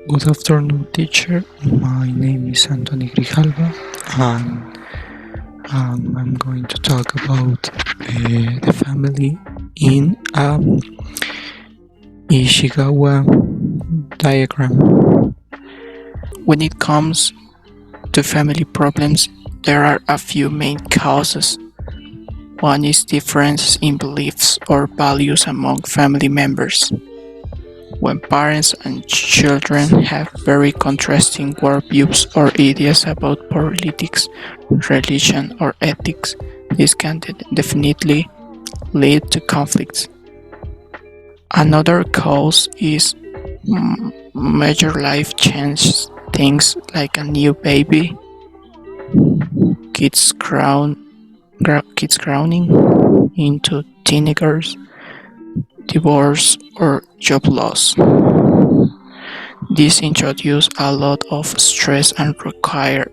Good afternoon, teacher. My name is Anthony Grijalva, and I'm going to talk about the family in a Ishigawa diagram. When it comes to family problems, there are a few main causes. One is differences in beliefs or values among family members. When parents and children have very contrasting worldviews or ideas about politics, religion, or ethics, this can definitely lead to conflicts. Another cause is major life changes, things like a new baby, kids growing into teenagers, divorce, or job loss. These introduce a lot of stress and require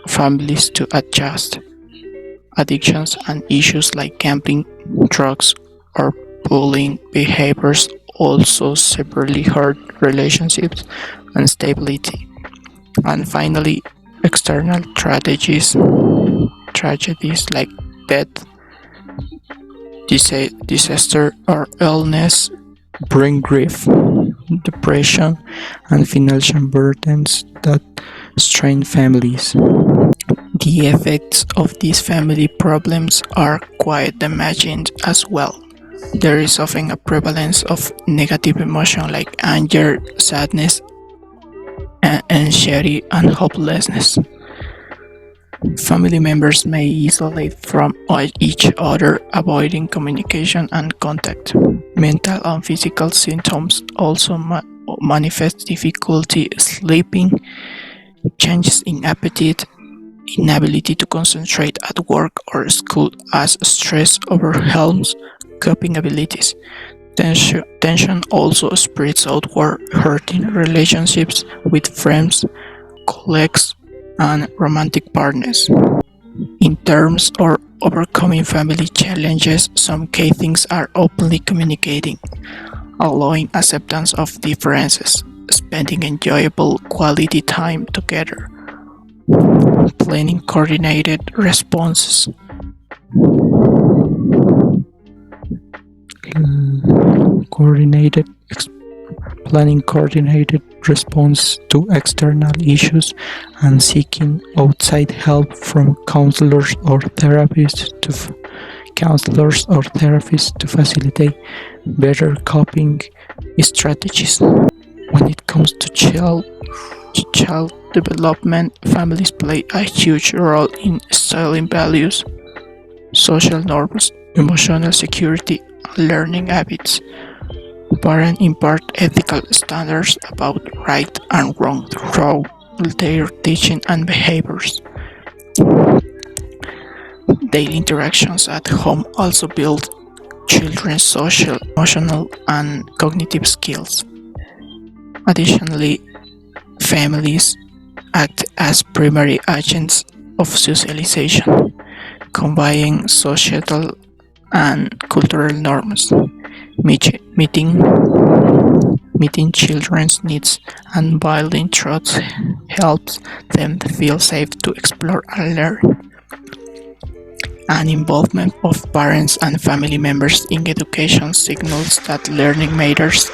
families to adjust. Addictions and issues like gambling, drugs, or bullying behaviors also severely hurt relationships and stability. And finally, external tragedies like death, disaster, or illness bring grief, depression, and financial burdens that strain families. The effects of these family problems are quite damaging as well. There is often a prevalence of negative emotion like anger, sadness, anxiety, and hopelessness. Family members may isolate from each other, avoiding communication and contact. Mental and physical symptoms also manifest difficulty sleeping, changes in appetite, inability to concentrate at work or school as stress overwhelms coping abilities. Tension also spreads outward, hurting relationships with friends, colleagues, and romantic partners. In terms of overcoming family challenges, some key things are openly communicating, allowing acceptance of differences, spending enjoyable quality time together, planning coordinated responses. Planning coordinated response to external issues and seeking outside help from counselors or therapists to facilitate better coping strategies. When it comes to child development, families play a huge role in instilling values, social norms, emotional security, and learning habits. Parents impart ethical standards about right and wrong through their teaching and behaviors. Daily interactions at home also build children's social, emotional, and cognitive skills. Additionally, families act as primary agents of socialization, conveying societal and cultural norms, meeting children's needs and building trust helps them feel safe to explore and learn. And involvement of parents and family members in education signals that learning matters,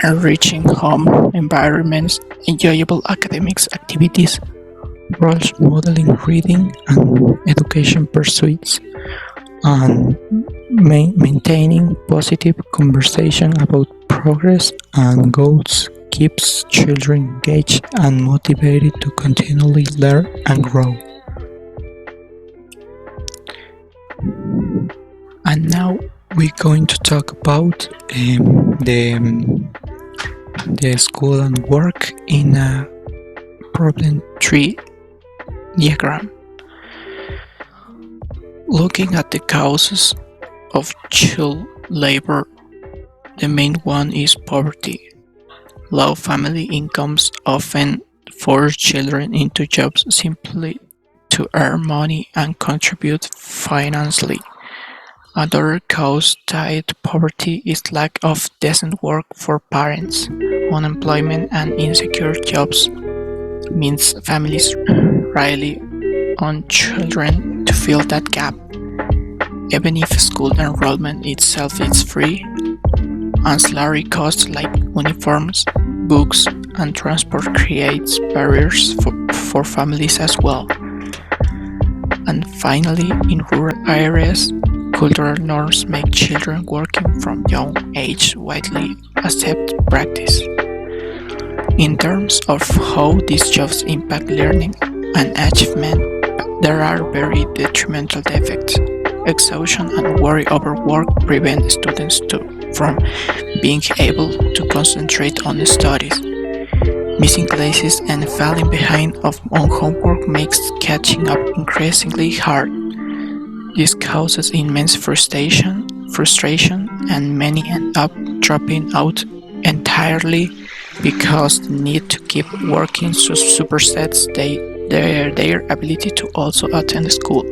enriching home environments, enjoyable academics activities, role modeling reading and education pursuits, and maintaining positive conversation about progress and goals keeps children engaged and motivated to continually learn and grow. And now we're going to talk about the school and work in a problem tree diagram. Looking at the causes of child labor, the main one is poverty. Low family incomes often force children into jobs simply to earn money and contribute financially. Another cause tied to poverty is lack of decent work for parents. Unemployment and insecure jobs means families rely on children to fill that gap. Even if school enrollment itself is free, ancillary costs like uniforms, books, and transport creates barriers for families as well. And finally, in rural areas, cultural norms make children working from young age widely accepted practice. In terms of how these jobs impact learning and achievement, there are very detrimental effects. Exhaustion and worry over work prevent students from being able to concentrate on studies. Missing classes and falling behind on homework makes catching up increasingly hard. This causes immense frustration, and many end up dropping out entirely because the need to keep working supersets their ability to also attend school.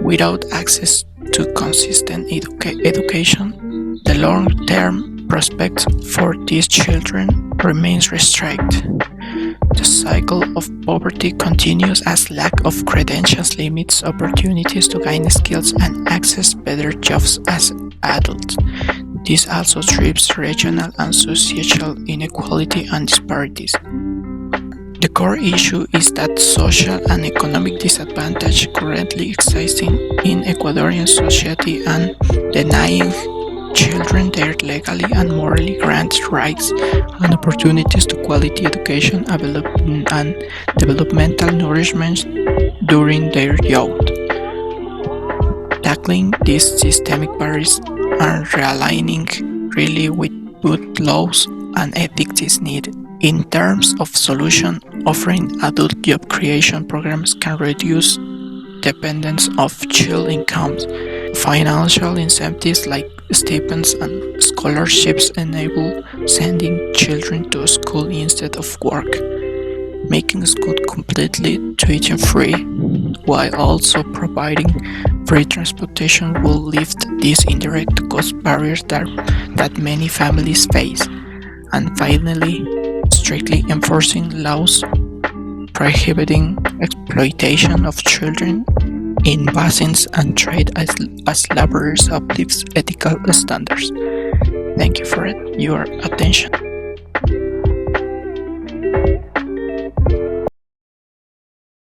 Without access to consistent education, the long-term prospects for these children remains restricted. The cycle of poverty continues as lack of credentials limits opportunities to gain skills and access better jobs as adults. This also drives regional and social inequality and disparities. The core issue is that social and economic disadvantage currently existing in Ecuadorian society and denying children their legally and morally granted rights and opportunities to quality education and developmental nourishment during their youth. Tackling these systemic barriers and realigning really with good laws and ethics is needed. In terms of solution, offering adult job creation programs can reduce dependence of child incomes. Financial incentives like stipends and scholarships enable sending children to school instead of work, making school completely tuition-free, while also providing free transportation will lift these indirect cost barriers that many families face. And finally, strictly enforcing laws prohibiting exploitation of children in basins and trade as laborers uplifts ethical standards. Thank you for your attention.